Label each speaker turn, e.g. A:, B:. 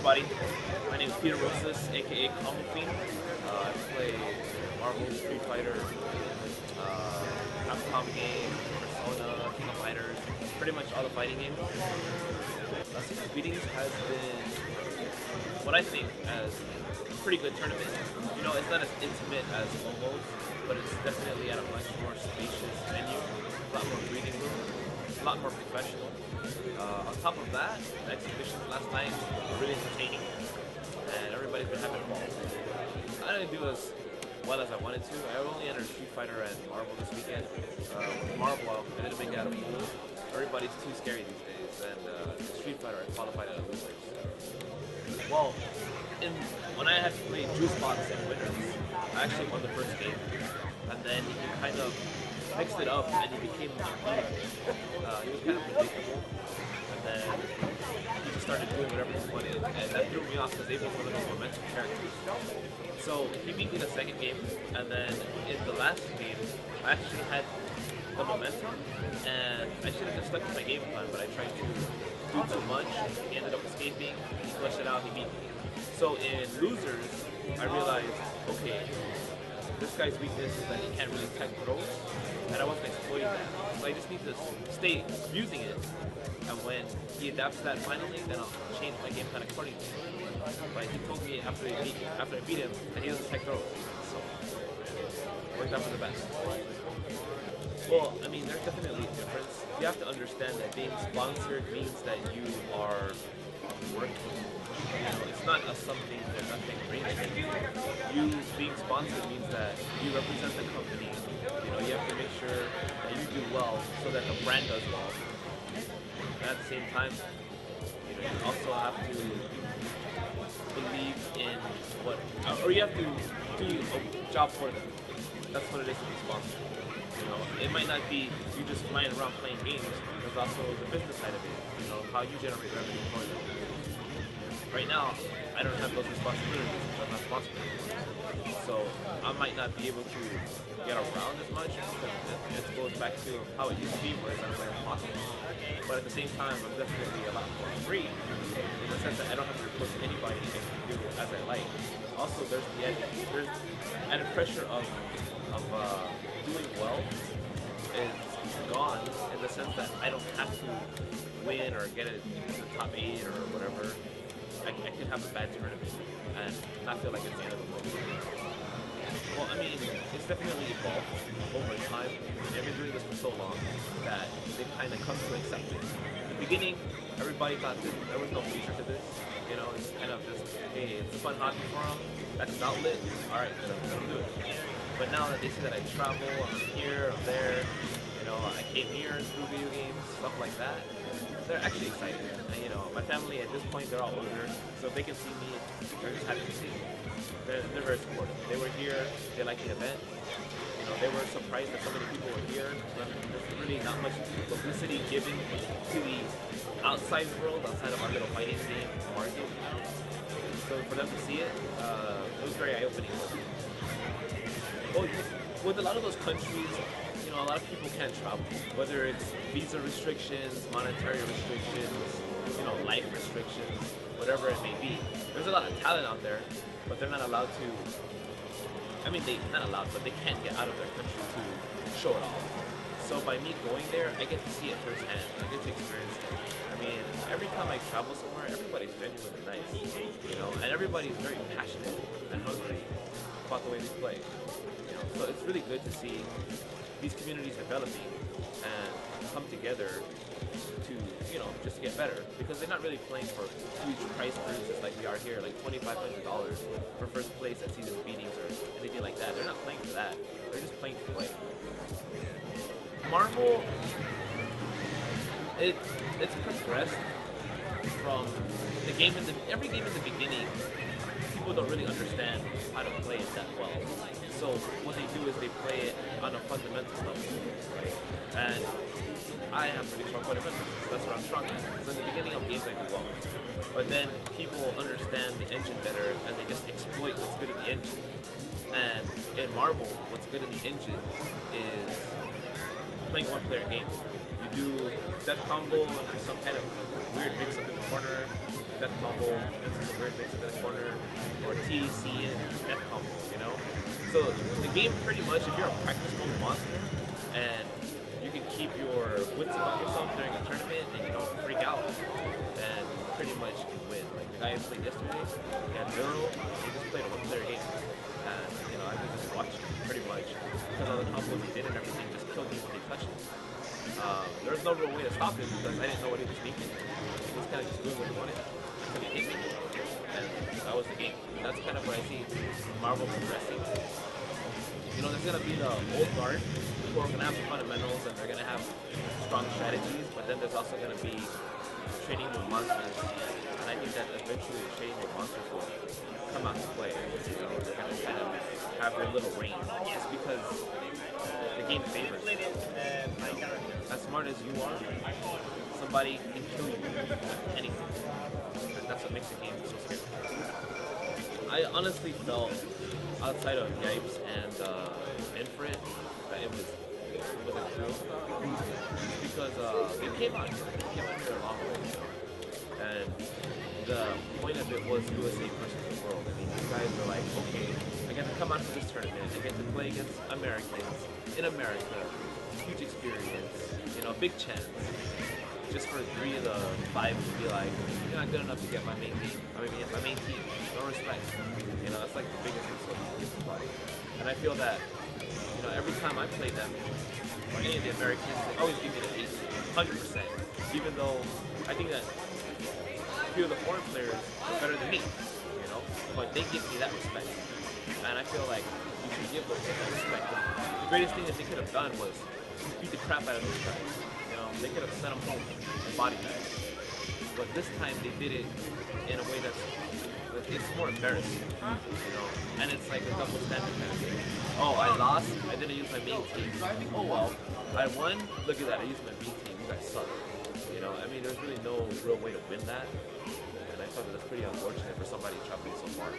A: everybody. My name is Peter Rosas, aka Combofiend. I play Marvel, Street Fighter, Capcom game, Persona, King of Fighters, pretty much all the fighting games. Ascension Beatings has been what I think as a pretty good tournament. You know, it's not as intimate as Combo's, but it's definitely at a much more spacious venue, a lot more breathing room, a lot more professional. On top of that, the exhibitions last night were really entertaining, and everybody's been having fun. I didn't do as well as I wanted to. I only entered Street Fighter and Marvel this weekend. With Marvel, I didn't make it out of pool. Everybody's too scary these days, and Street Fighter, I qualified out of losers. Well, when I had to play Juice Box and Winners, I actually won the first game, and then he kind of mixed it up, and he became unbeatable. He was kind of predictable, and then he just started doing whatever he wanted, and that threw me off because Abel's one of those momentum characters. So he beat me the second game, and then in the last game, I actually had the momentum, and I should have just stuck to my game plan, but I tried to do too much. He ended up escaping, he flushed it out, he beat me. So in Losers, I realized, okay, this guy's weakness is that he can't really tech throws, and I wasn't exploiting that. So I just need to stay using it, and when he adapts that finally, then I'll change my game plan accordingly. But he told me after I beat him that he doesn't tech throws, so it worked out for the best. Well, I mean, there's definitely a difference. You have to understand that being sponsored means that you are working. You know, it's not a something that nothing arrangement. You being sponsored means that you represent the company. You know, you have to make sure that you do well so that the brand does well. And at the same time, you know, you also have to believe in what, or you have to do a job for them. That's what it is to be sponsored. You know, it might not be you just flying around playing games. There's also the business side of it. You know, how you generate revenue for them. Right now, I don't have those responsibilities because I'm not sponsored anymore. So I might not be able to get around as much because it goes back to how it used to be, where I'm very possible. But at the same time, I'm definitely a lot more free in the sense that I don't have to report to anybody and I can do as I like. Also, there's added pressure of doing well is gone in the sense that I don't have to win or get it to the top 8 or whatever. I can have a bad tournament and not feel like it's the end of the world. Well, I mean, it's definitely evolved over time. They've been doing this for so long that they've kind of come to accept it. In the beginning, everybody thought that there was no future to this. You know, it's kind of just, hey, it's a fun hobby for them. That's an outlet. All right, so let them do it. But now that they see that I travel, I'm here, I'm there, you know, I came here through video games, stuff like that, they're actually excited. And, you know, my family at this point, they're all older, so if they can see me, they're just happy to see me. They're very supportive. They were here, they liked the event. You know, they were surprised that so many people were here. There's really not much publicity given to the outside world, outside of our little fighting game market. So for them to see it, it was very eye-opening. Well, with a lot of those countries, you know, a lot of people can't travel. Whether it's visa restrictions, monetary restrictions, you know, life restrictions, whatever it may be. There's a lot of talent out there, but they're not allowed to. I mean, they're not allowed, but they can't get out of their country to show it off. So by me going there, I get to see it firsthand. I get to experience it. I mean, every time I travel somewhere, everybody's genuinely nice, you know, and everybody's very passionate and hungry about the way they play. You know, so it's really good to see these communities developing and come together to, you know, just to get better, because they're not really playing for huge prize purses like we are here, like $2,500 for first place at season beatings or anything like that. They're not playing for that. They're just playing to play. Marvel, it's progressed from the game every game in the beginning. People don't really understand how to play it that well. So what they do is they play it on a fundamental level, right? And I have pretty strong fundamentals. That's what I'm strong at. So in the beginning of games I do well. But then people understand the engine better and they just exploit what's good in the engine. And in Marvel, what's good in the engine is playing one-player games. You do that combo and some kind of weird mix-up in the corner, death combo, this is a weird mix in the corner, or T, C, and death combo, you know? So the game pretty much, if you're a practice mode monster, and you can keep your wits about yourself during a tournament and you don't freak out, and pretty much you can win. Like the guy who played yesterday, he had 0, he just played a one-player game. And, you know, I was just watching pretty much, because all the combos he did and everything just killed me when he touched me. There was no real way to stop him because I didn't know what he was thinking. He was kind of just doing what he wanted until he hit me, and that was the game. That's kind of where I see Marvel progressing. You know, there's going to be the old guard who are going to have the fundamentals and they're going to have strong strategies, but then there's also going to be training with monsters, and I think that eventually the training with monsters will come out to play. You know, they're going to kind of have their little range, just because the game favors it. As smart as you are, somebody can kill you with anything. That's what makes the game so scary. I honestly felt, outside of Yipes and Infrared, that it was a cool because they came out here a long way, you know? And the point of it was USA versus the world. I mean, you guys were like, okay, I get to come out for this tournament, I get to play against Americans in America, huge experience, you know, big chance. Just for 3 of the 5 to be like, you're not good enough to get my main team. My main team. No respect. You know, that's like the biggest insult you can give somebody. And I feel that, you know, every time I play them, or any of the Americans, they always give me the ace, 100%. Even though I think that a few of the foreign players are better than me, you know, but they give me that respect. And I feel like you should give those that respect. The greatest thing that they could have done was beat the crap out of those guys. They could have sent them home in body bags. But this time they did it in a way it's more embarrassing, you know? And it's like a double standard kind of thing. Oh, I lost, I didn't use my main team. Oh well, I won, look at that, I used my main team, you guys suck. You know, I mean, there's really no real way to win that. And I thought that that's pretty unfortunate for somebody traveling so far.